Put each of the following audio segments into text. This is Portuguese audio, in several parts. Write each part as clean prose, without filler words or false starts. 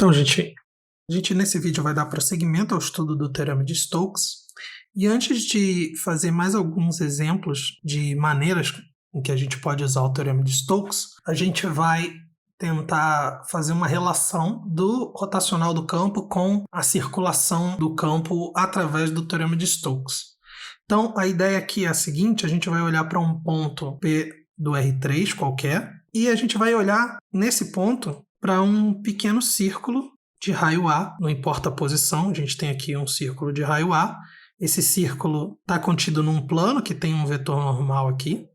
Então, a gente nesse vídeo vai dar prosseguimento ao estudo do Teorema de Stokes. E antes de fazer mais alguns exemplos de maneiras em que a gente pode usar o Teorema de Stokes, a gente vai tentar fazer uma relação do rotacional do campo com a circulação do campo através do Teorema de Stokes. Então, a ideia aqui é a seguinte: a gente vai olhar para um ponto P do R3 qualquer, e a gente vai olhar nesse ponto para um pequeno círculo de raio A, não importa a posição, a gente tem aqui um círculo de raio A. Esse círculo está contido num plano que tem um vetor normal aqui.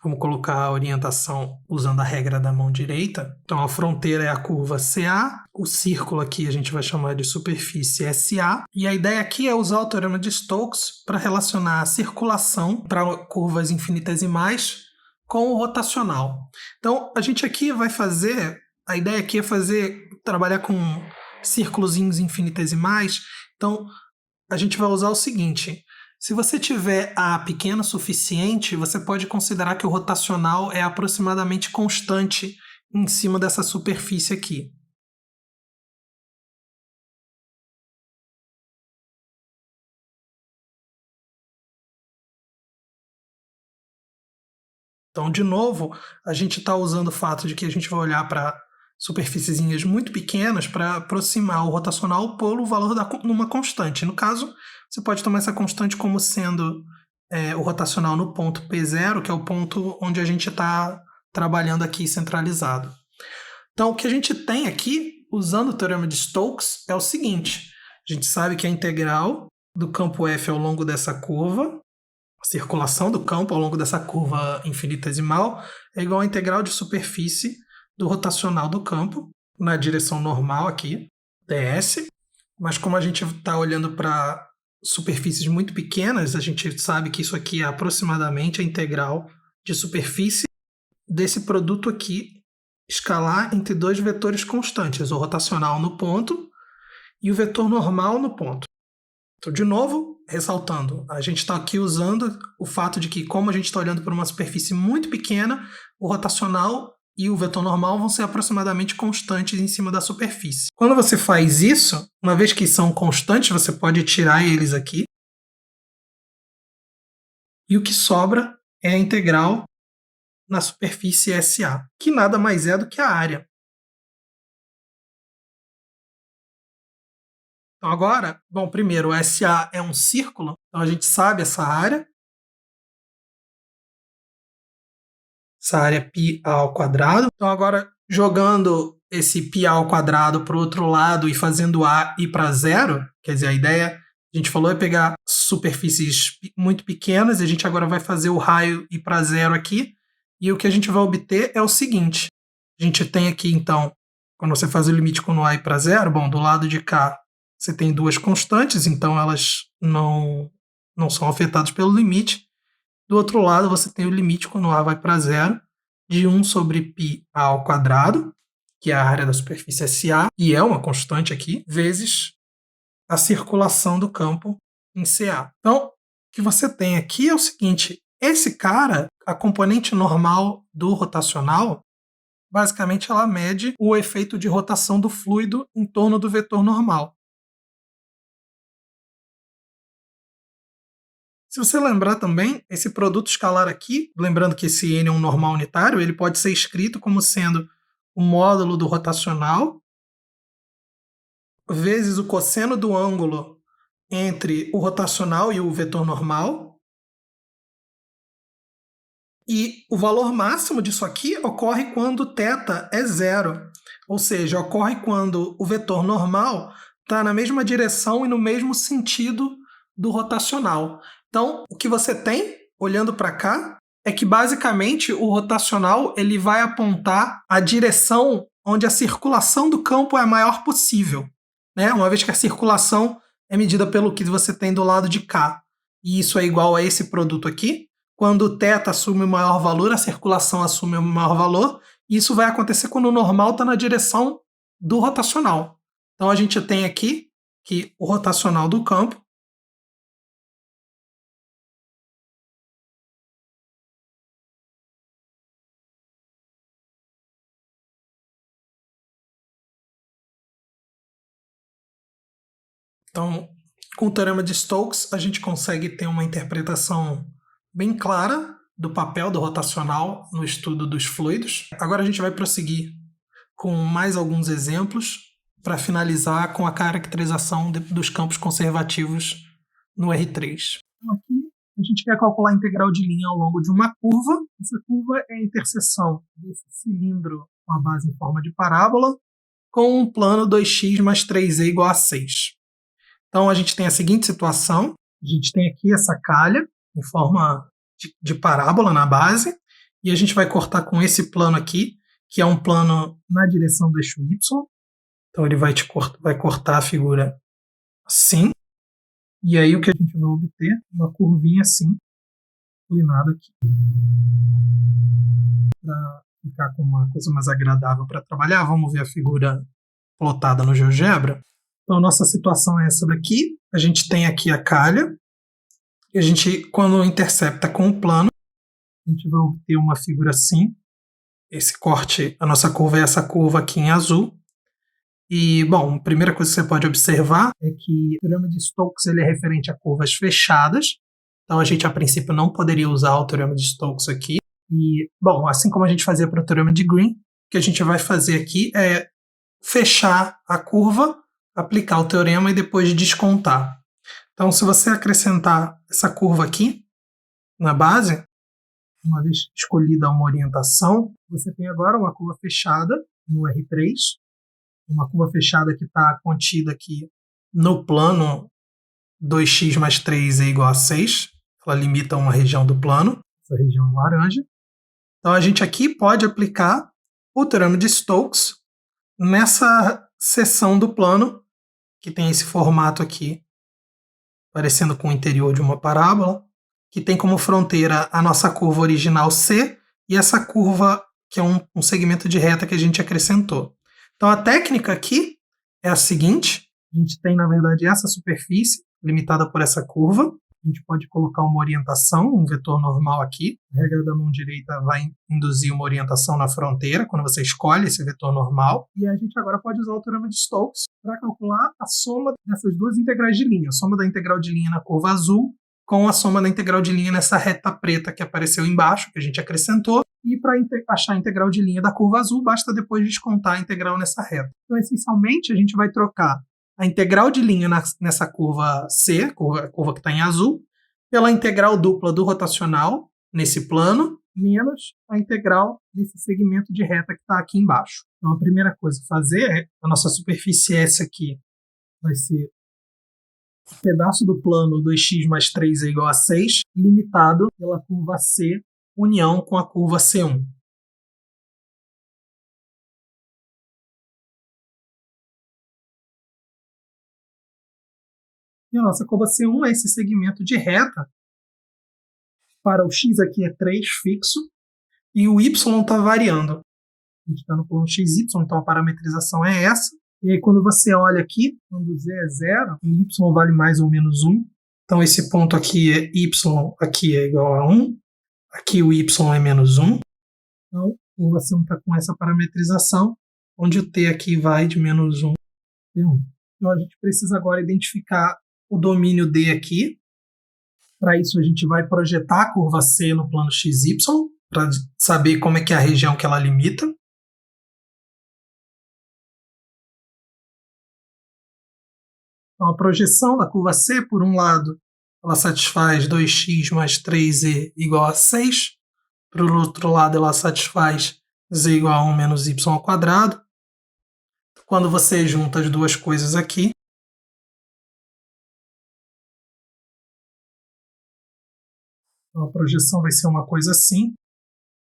Vamos colocar a orientação usando a regra da mão direita. Então, a fronteira é a curva CA, o círculo aqui a gente vai chamar de superfície SA, e a ideia aqui é usar o Teorema de Stokes para relacionar a circulação para curvas infinitesimais com o rotacional. Então, a gente aqui vai fazer, a ideia aqui é trabalhar com círculozinhos infinitesimais. Então, a gente vai usar o seguinte: se você tiver A pequena o suficiente, você pode considerar que o rotacional é aproximadamente constante em cima dessa superfície aqui. Então, de novo, a gente está usando o fato de que a gente vai olhar para superfícies muito pequenas para aproximar o rotacional pelo valor numa constante. No caso, você pode tomar essa constante como sendo o rotacional no ponto P0, que é o ponto onde a gente está trabalhando aqui centralizado. Então, o que a gente tem aqui, usando o Teorema de Stokes, é o seguinte: a gente sabe que a integral do campo F ao longo dessa curva, a circulação do campo ao longo dessa curva infinitesimal, é igual à integral de superfície do rotacional do campo, na direção normal aqui, ds. Mas como a gente está olhando para superfícies muito pequenas, a gente sabe que isso aqui é aproximadamente a integral de superfície desse produto aqui, escalar entre dois vetores constantes, o rotacional no ponto e o vetor normal no ponto. Então, de novo, ressaltando, a gente está aqui usando o fato de que, como a gente está olhando para uma superfície muito pequena, o rotacional e o vetor normal vão ser aproximadamente constantes em cima da superfície. Quando você faz isso, uma vez que são constantes, você pode tirar eles aqui, e o que sobra é a integral na superfície SA, que nada mais é do que a área. Então agora, bom, primeiro, o SA é um círculo, então a gente sabe essa área é π ao quadrado. Então agora, jogando esse π ao quadrado para o outro lado e fazendo A ir para zero, quer dizer, a ideia, a gente falou, é pegar superfícies muito pequenas, e a gente agora vai fazer o raio ir para zero aqui, e o que a gente vai obter é o seguinte: a gente tem aqui, então, quando você faz o limite quando A ir para zero, bom, do lado de cá você tem duas constantes, então elas não são afetadas pelo limite. Do outro lado, você tem o limite quando A vai para zero, de 1 sobre π ao quadrado, que é a área da superfície SA, e é uma constante aqui, vezes a circulação do campo em CA. Então, o que você tem aqui é o seguinte: esse cara, a componente normal do rotacional, basicamente ela mede o efeito de rotação do fluido em torno do vetor normal. Se você lembrar também, esse produto escalar aqui, lembrando que esse n é um normal unitário, ele pode ser escrito como sendo o módulo do rotacional vezes o cosseno do ângulo entre o rotacional e o vetor normal. E o valor máximo disso aqui ocorre quando θ é zero, ou seja, ocorre quando o vetor normal está na mesma direção e no mesmo sentido do rotacional. Então, o que você tem, olhando para cá, é que basicamente o rotacional ele vai apontar a direção onde a circulação do campo é a maior possível, né? Uma vez que a circulação é medida pelo que você tem do lado de cá. E isso é igual a esse produto aqui. Quando o θ assume o maior valor, a circulação assume o maior valor, e isso vai acontecer quando o normal está na direção do rotacional. Então a gente tem aqui que o rotacional do campo Então, com o Teorema de Stokes, a gente consegue ter uma interpretação bem clara do papel do rotacional no estudo dos fluidos. Agora a gente vai prosseguir com mais alguns exemplos para finalizar com a caracterização dos campos conservativos no R3. Então, aqui a gente quer calcular a integral de linha ao longo de uma curva. Essa curva é a interseção desse cilindro com a base em forma de parábola com um plano 2x mais 3e igual a 6. Então a gente tem a seguinte situação. A gente tem aqui essa calha em forma de parábola na base e a gente vai cortar com esse plano aqui, que é um plano na direção do eixo y. Então ele vai cortar a figura assim. E aí o que a gente vai obter? Uma curvinha assim, inclinada aqui. Para ficar com uma coisa mais agradável para trabalhar, vamos ver a figura plotada no GeoGebra. Então a nossa situação é essa daqui. A gente tem aqui a calha. E a gente, quando intercepta com o plano, a gente vai obter uma figura assim. Esse corte, a nossa curva é essa curva aqui em azul. E, bom, a primeira coisa que você pode observar é que o Teorema de Stokes ele é referente a curvas fechadas. Então, a gente, a princípio, não poderia usar o Teorema de Stokes aqui. E, bom, assim como a gente fazia para o Teorema de Green, o que a gente vai fazer aqui é fechar a curva, aplicar o teorema e depois descontar. Então, se você acrescentar essa curva aqui na base, uma vez escolhida uma orientação, você tem agora uma curva fechada no R3, uma curva fechada que está contida aqui no plano 2x mais 3 é igual a 6. Ela limita uma região do plano, essa região laranja. Então a gente aqui pode aplicar o Teorema de Stokes nessa seção do plano, que tem esse formato aqui, parecendo com o interior de uma parábola, que tem como fronteira a nossa curva original C e essa curva que é um segmento de reta que a gente acrescentou. Então a técnica aqui é a seguinte: a gente tem, na verdade, essa superfície limitada por essa curva. A gente pode colocar uma orientação, um vetor normal aqui. A regra da mão direita vai induzir uma orientação na fronteira, quando você escolhe esse vetor normal. E a gente agora pode usar o Teorema de Stokes para calcular a soma dessas duas integrais de linha. A soma da integral de linha na curva azul com a soma da integral de linha nessa reta preta que apareceu embaixo, que a gente acrescentou. E para achar a integral de linha da curva azul, basta depois descontar a integral nessa reta. Então, essencialmente, a gente vai trocar a integral de linha nessa curva C, curva que está em azul, pela integral dupla do rotacional nesse plano, menos a integral nesse segmento de reta que está aqui embaixo. Então, a primeira coisa a fazer é, a nossa superfície S aqui vai ser um pedaço do plano 2x mais 3 é igual a 6, limitado pela curva C, união com a curva C1. E a nossa curva C1 é esse segmento de reta. Para o x aqui é 3 fixo e o y está variando. A gente está no plano xy, então a parametrização é essa. E aí quando você olha aqui, quando z é 0, o y vale mais ou menos 1. Então esse ponto aqui é y, aqui é igual a 1. Aqui o y é menos 1. Então a curva C1 está com essa parametrização, onde o t aqui vai de menos 1 a 1. Então a gente precisa agora identificar o domínio D aqui. Para isso a gente vai projetar a curva C no plano XY, para saber como é que é a região que ela limita. Então a projeção da curva C, por um lado, ela satisfaz 2x mais 3e igual a 6. Por outro lado, ela satisfaz z igual a 1 menos y ao quadrado. Quando você junta as duas coisas aqui, então a projeção vai ser uma coisa assim.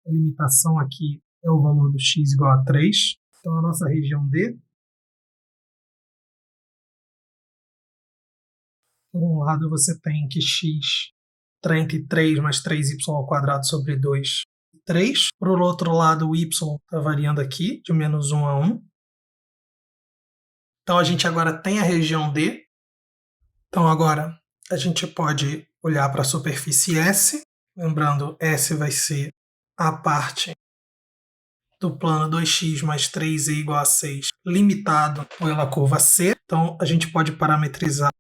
A limitação aqui é o valor do x igual a 3. Então a nossa região D, por um lado você tem que x está entre 3 mais 3y ao quadrado sobre 2 e 3. Por outro lado, o y está variando aqui, de menos 1 a 1. Então a gente agora tem a região D. Então agora a gente pode olhar para a superfície S. Lembrando, S vai ser a parte do plano 2x mais 3e igual a 6, limitado pela curva C. Então, a gente pode parametrizar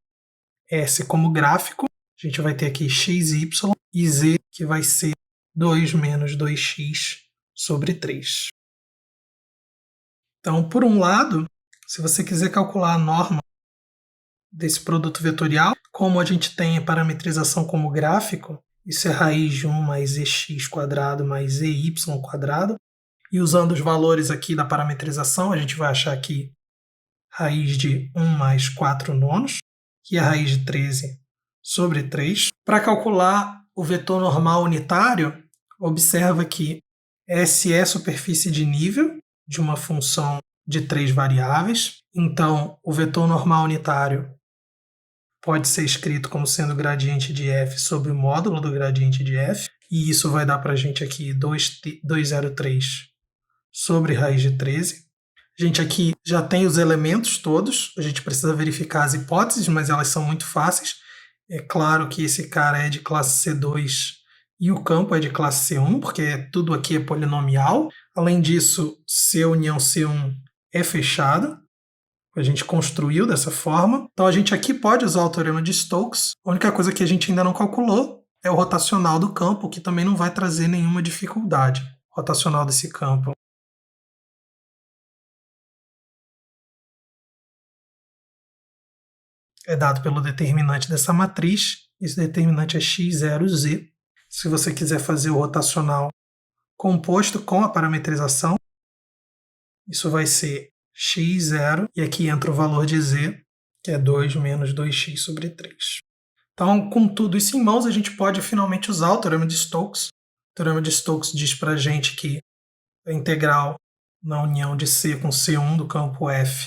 S como gráfico. A gente vai ter aqui x, y e z, que vai ser 2 menos 2x sobre 3. Então, por um lado, se você quiser calcular a norma desse produto vetorial, como a gente tem a parametrização como gráfico, isso é raiz de 1 mais ex quadrado mais ey quadrado. E usando os valores aqui da parametrização, a gente vai achar aqui raiz de 1 mais 4 nonos, que é a raiz de 13 sobre 3. Para calcular o vetor normal unitário, observa que S é a superfície de nível de uma função de 3 variáveis. Então, o vetor normal unitário pode ser escrito como sendo o gradiente de f sobre o módulo do gradiente de f. E isso vai dar para a gente aqui 203 sobre raiz de 13. A gente aqui já tem os elementos todos, a gente precisa verificar as hipóteses, mas elas são muito fáceis. É claro que esse cara é de classe C2 e o campo é de classe C1, porque tudo aqui é polinomial. Além disso, C união C1 é fechado. A gente construiu dessa forma. Então a gente aqui pode usar o teorema de Stokes. A única coisa que a gente ainda não calculou é o rotacional do campo, que também não vai trazer nenhuma dificuldade. O rotacional desse campo é dado pelo determinante dessa matriz. Esse determinante é x0z. Se você quiser fazer o rotacional composto com a parametrização, isso vai ser x0, e aqui entra o valor de z, que é 2 menos 2x sobre 3. Então, com tudo isso em mãos, a gente pode finalmente usar o teorema de Stokes. O teorema de Stokes diz para a gente que a integral na união de C com C1 do campo F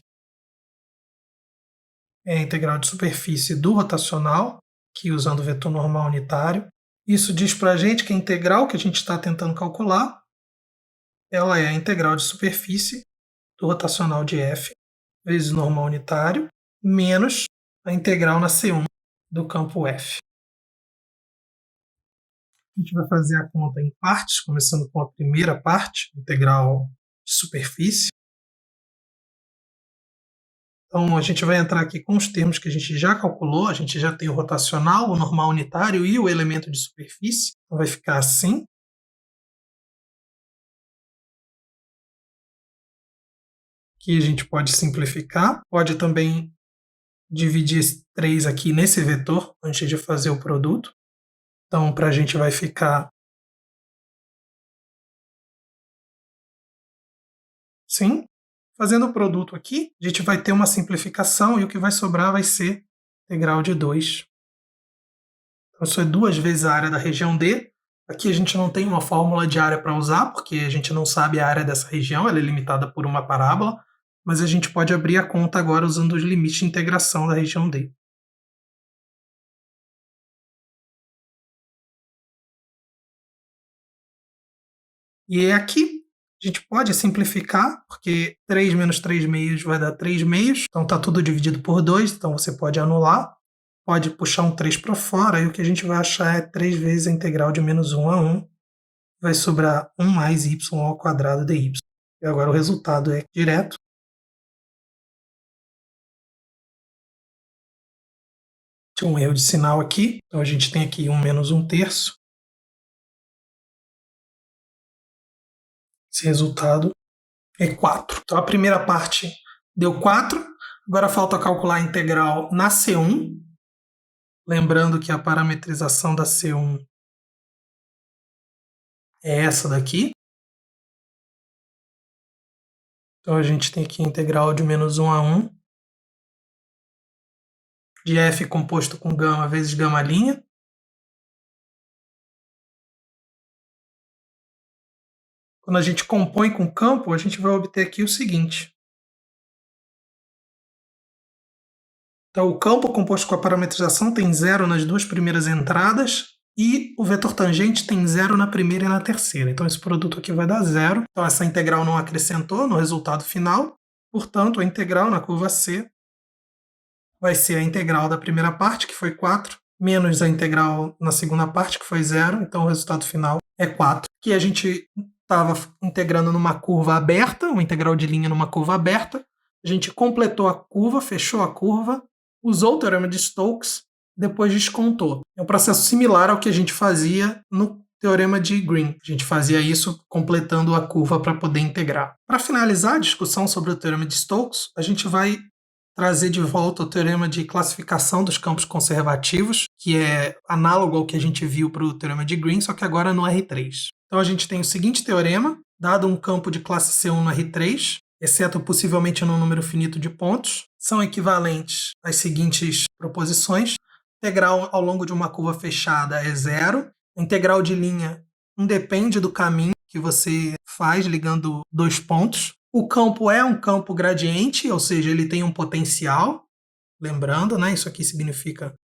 é a integral de superfície do rotacional, que usando o vetor normal unitário. Isso diz para a gente que a integral que a gente está tentando calcular, ela é a integral de superfície do rotacional de f vezes normal unitário, menos a integral na C1 do campo f. A gente vai fazer a conta em partes, começando com a primeira parte, integral de superfície. Então, a gente vai entrar aqui com os termos que a gente já calculou. A gente já tem o rotacional, o normal unitário e o elemento de superfície. Então, vai ficar assim. Aqui a gente pode simplificar. Pode também dividir esse 3 aqui nesse vetor antes de fazer o produto. Então, para a gente vai ficar assim. Fazendo o produto aqui, a gente vai ter uma simplificação e o que vai sobrar vai ser integral de 2. Então, isso é 2 vezes a área da região D. Aqui a gente não tem uma fórmula de área para usar, porque a gente não sabe a área dessa região, ela é limitada por uma parábola, mas a gente pode abrir a conta agora usando os limites de integração da região D. E é aqui a gente pode simplificar, porque 3 menos 3 meios vai dar 3 meios, então está tudo dividido por 2, então você pode anular, pode puxar um 3 para fora, e o que a gente vai achar é 3 vezes a integral de menos 1 a 1, vai sobrar 1 mais y ao quadrado dy. E agora o resultado é direto. Tinha um erro de sinal aqui, então a gente tem aqui 1 menos 1/3. Esse resultado é 4. Então a primeira parte deu 4. Agora falta calcular a integral na C1. Lembrando que a parametrização da C1 é essa daqui. Então a gente tem aqui a integral de menos 1 a 1 de f composto com gama vezes gama'. Quando a gente compõe com campo, a gente vai obter aqui o seguinte. Então, o campo composto com a parametrização tem 0 nas duas primeiras entradas e o vetor tangente tem 0 na primeira e na terceira. Então, esse produto aqui vai dar 0. Então, essa integral não acrescentou no resultado final. Portanto, a integral na curva C vai ser a integral da primeira parte, que foi 4, menos a integral na segunda parte, que foi 0. Então, o resultado final é 4. Que a gente estava integrando numa curva aberta, uma integral de linha numa curva aberta. A gente completou a curva, fechou a curva, usou o teorema de Stokes, depois descontou. É um processo similar ao que a gente fazia no teorema de Green. A gente fazia isso completando a curva para poder integrar. Para finalizar a discussão sobre o teorema de Stokes, a gente vai trazer de volta o teorema de classificação dos campos conservativos, que é análogo ao que a gente viu para o teorema de Green, só que agora no R3. Então a gente tem o seguinte teorema: dado um campo de classe C1 no R3, exceto possivelmente num número finito de pontos, são equivalentes às seguintes proposições. A integral ao longo de uma curva fechada é zero. A integral de linha independe do caminho que você faz ligando dois pontos. O campo é um campo gradiente, ou seja, ele tem um potencial. Lembrando, né, isso aqui significa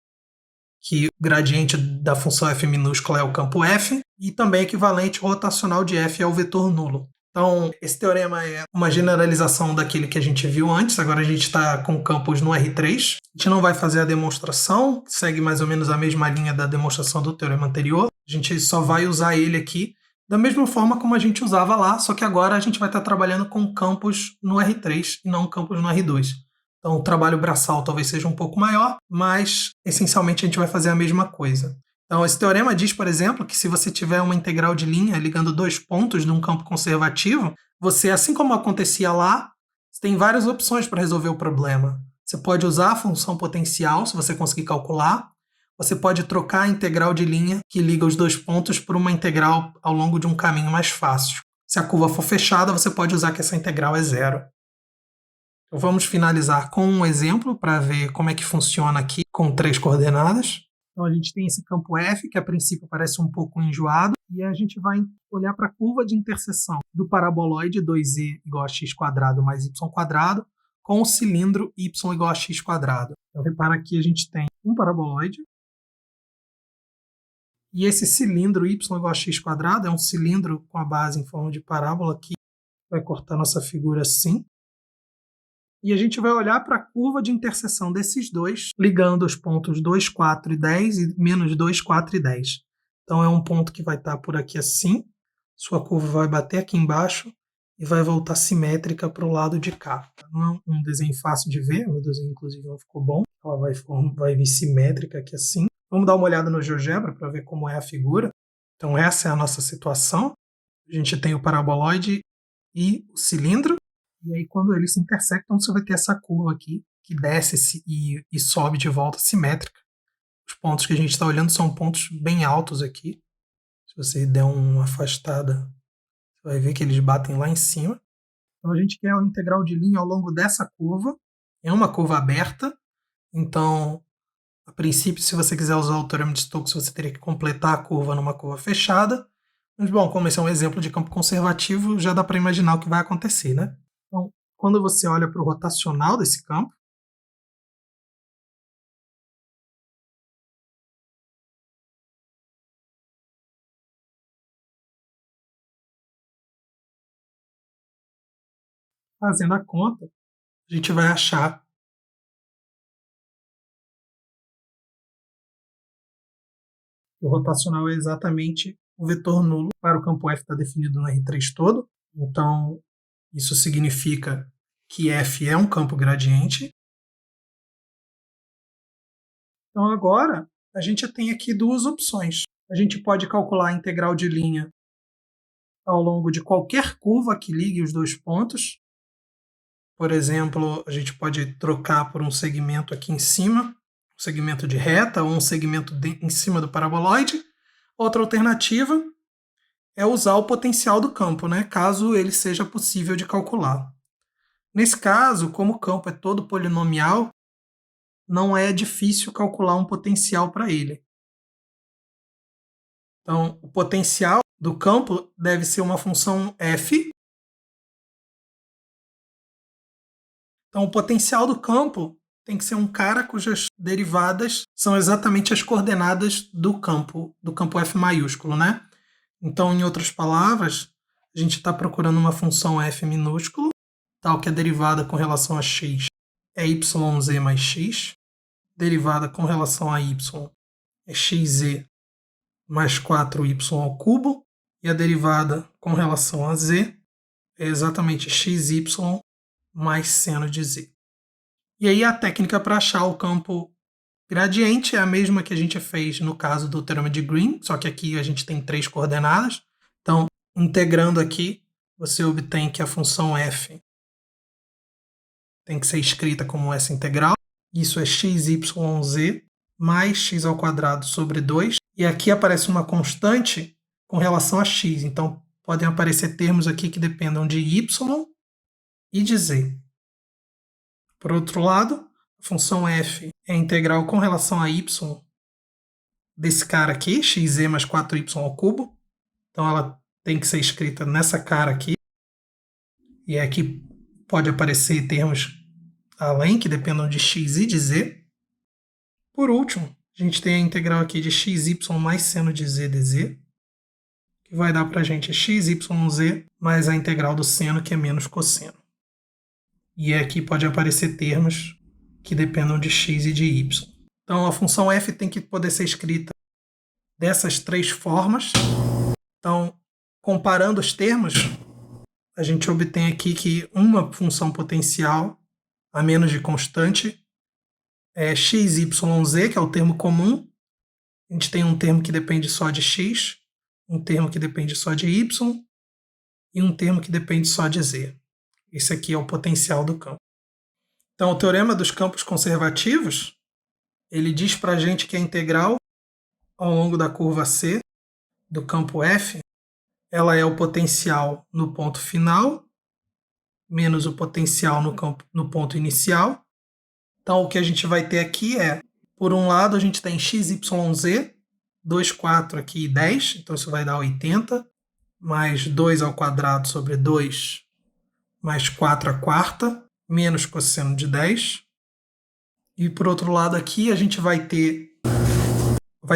que o gradiente da função f minúscula é o campo f, e também equivalente rotacional de f é o vetor nulo. Então, esse teorema é uma generalização daquele que a gente viu antes. Agora a gente está com campos no R3. A gente não vai fazer a demonstração, segue mais ou menos a mesma linha da demonstração do teorema anterior. A gente só vai usar ele aqui da mesma forma como a gente usava lá, só que agora a gente vai estar trabalhando com campos no R3 e não campos no R2. Então o trabalho braçal talvez seja um pouco maior, mas essencialmente a gente vai fazer a mesma coisa. Então esse teorema diz, por exemplo, que se você tiver uma integral de linha ligando dois pontos de um campo conservativo, você, assim como acontecia lá, você tem várias opções para resolver o problema. Você pode usar a função potencial, se você conseguir calcular. Você pode trocar a integral de linha que liga os dois pontos por uma integral ao longo de um caminho mais fácil. Se a curva for fechada, você pode usar que essa integral é zero. Então vamos finalizar com um exemplo para ver como é que funciona aqui com 3 coordenadas. Então a gente tem esse campo F, que a princípio parece um pouco enjoado, e a gente vai olhar para a curva de interseção do paraboloide 2e igual a x quadrado mais y quadrado com o cilindro y igual a x quadrado. Então repara que a gente tem um paraboloide, e esse cilindro y igual a x quadrado é um cilindro com a base em forma de parábola aqui. Vai cortar nossa figura assim. E a gente vai olhar para a curva de interseção desses dois, ligando os pontos 2, 4 e 10 e menos 2, 4 e 10. Então é um ponto que vai estar por aqui assim. Sua curva vai bater aqui embaixo e vai voltar simétrica para o lado de cá. Não é um desenho fácil de ver, meu desenho inclusive não ficou bom. Ela vai vir simétrica aqui assim. Vamos dar uma olhada no GeoGebra para ver como é a figura. Então essa é a nossa situação. A gente tem o paraboloide e o cilindro. E aí quando eles se intersectam, você vai ter essa curva aqui que desce e sobe de volta simétrica. Os pontos que a gente está olhando são pontos bem altos aqui. Se você der uma afastada, você vai ver que eles batem lá em cima. Então a gente quer a integral de linha ao longo dessa curva. É uma curva aberta. Então, a princípio, se você quiser usar o teorema de Stokes, você teria que completar a curva numa curva fechada. Mas, bom, como esse é um exemplo de campo conservativo, já dá para imaginar o que vai acontecer, né? Então, quando você olha para o rotacional desse campo, fazendo a conta, a gente vai achar que o rotacional é exatamente o vetor nulo para o campo F está definido no R3 todo. Então, isso significa que F é um campo gradiente. Então, agora, a gente tem aqui duas opções. A gente pode calcular a integral de linha ao longo de qualquer curva que ligue os dois pontos. Por exemplo, a gente pode trocar por um segmento aqui em cima, um segmento de reta ou um segmento em cima do paraboloide. Outra alternativa é usar o potencial do campo, né, caso ele seja possível de calcular. Nesse caso, como o campo é todo polinomial, não é difícil calcular um potencial para ele. Então, o potencial do campo deve ser uma função f. Então, o potencial do campo tem que ser um cara cujas derivadas são exatamente as coordenadas do campo f maiúsculo, né? Então, em outras palavras, a gente está procurando uma função f minúsculo, tal que a derivada com relação a x é yz mais x, derivada com relação a y é xz mais 4y ao cubo, E a derivada com relação a z é exatamente xy mais seno de z. E aí a técnica para achar o campo gradiente é a mesma que a gente fez no caso do teorema de Green, só que aqui a gente tem 3 coordenadas. Então, integrando aqui, você obtém que a função f tem que ser escrita como essa integral. Isso é xyz mais x ao quadrado sobre 2. E aqui aparece uma constante com relação a x. Então, podem aparecer termos aqui que dependam de y e de z. Por outro lado, a função f é integral com relação a y desse cara aqui, xz mais 4y ao cubo. Então, ela tem que ser escrita nessa cara aqui. E aqui pode aparecer termos além que dependam de x e de z. Por último, a gente tem a integral aqui de xy mais seno de z dz, que vai dar para a gente xyz mais a integral do seno, que é menos cosseno. E aqui pode aparecer termos que dependam de x e de y. Então, a função f tem que poder ser escrita dessas 3 formas. Então, comparando os termos, a gente obtém aqui que uma função potencial, a menos de constante, é xyz, que é o termo comum. A gente tem um termo que depende só de x, um termo que depende só de y e um termo que depende só de z. Esse aqui é o potencial do campo. Então, o teorema dos campos conservativos, ele diz para a gente que a integral ao longo da curva C do campo F, ela é o potencial no ponto final menos o potencial no ponto inicial. Então, o que a gente vai ter aqui é, por um lado, a gente tem xyz, 2, 4 aqui e 10, então isso vai dar 80, mais 2 ao quadrado sobre 2, mais 4 à quarta, menos cosseno de 10. E por outro lado aqui a gente vai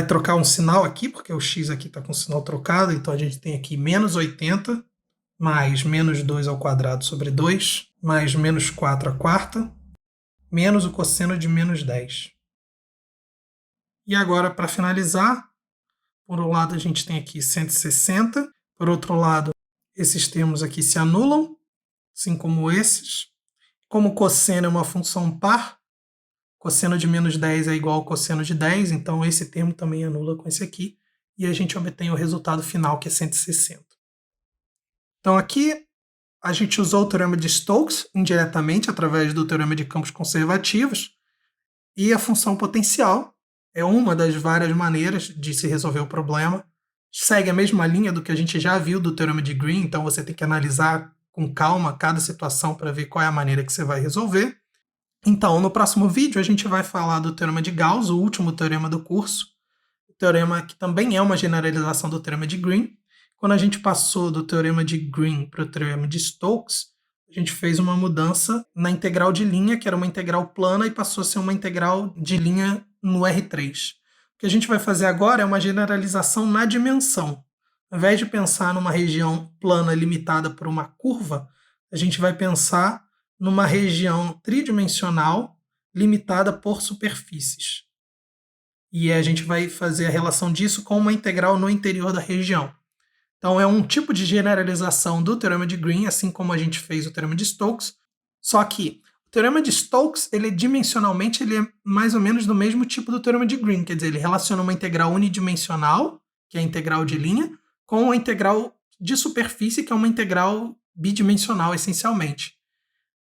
trocar um sinal aqui, porque o x aqui está com o sinal trocado, então a gente tem aqui menos 80, mais menos 2 ao quadrado sobre 2, mais menos 4 à quarta, menos o cosseno de menos 10. E agora, para finalizar, por um lado a gente tem aqui 160, por outro lado esses termos aqui se anulam, assim como esses. Como o cosseno é uma função par, cosseno de menos 10 é igual ao cosseno de 10, então esse termo também anula com esse aqui, e a gente obtém o resultado final, que é 160. Então aqui a gente usou o teorema de Stokes indiretamente, através do teorema de campos conservativos, e a função potencial é uma das várias maneiras de se resolver o problema. Segue a mesma linha do que a gente já viu do teorema de Green, então você tem que analisar com calma cada situação para ver qual é a maneira que você vai resolver. Então, no próximo vídeo, a gente vai falar do teorema de Gauss, o último teorema do curso, o teorema que também é uma generalização do teorema de Green. Quando a gente passou do teorema de Green para o teorema de Stokes, a gente fez uma mudança na integral de linha, que era uma integral plana, e passou a ser uma integral de linha no R3. O que a gente vai fazer agora é uma generalização na dimensão. Ao invés de pensar numa região plana limitada por uma curva, a gente vai pensar numa região tridimensional limitada por superfícies. E a gente vai fazer a relação disso com uma integral no interior da região. Então é um tipo de generalização do teorema de Green, assim como a gente fez o teorema de Stokes, só que o teorema de Stokes, dimensionalmente, ele é mais ou menos do mesmo tipo do teorema de Green, quer dizer, ele relaciona uma integral unidimensional, que é a integral de linha, com a integral de superfície, que é uma integral bidimensional, essencialmente.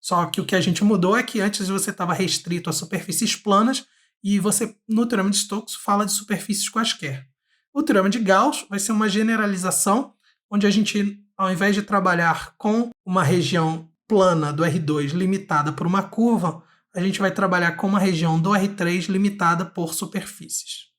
Só que o que a gente mudou é que antes você estava restrito a superfícies planas e você, no teorema de Stokes, fala de superfícies quaisquer. O teorema de Gauss vai ser uma generalização onde a gente, ao invés de trabalhar com uma região plana do R2 limitada por uma curva, a gente vai trabalhar com uma região do R3 limitada por superfícies.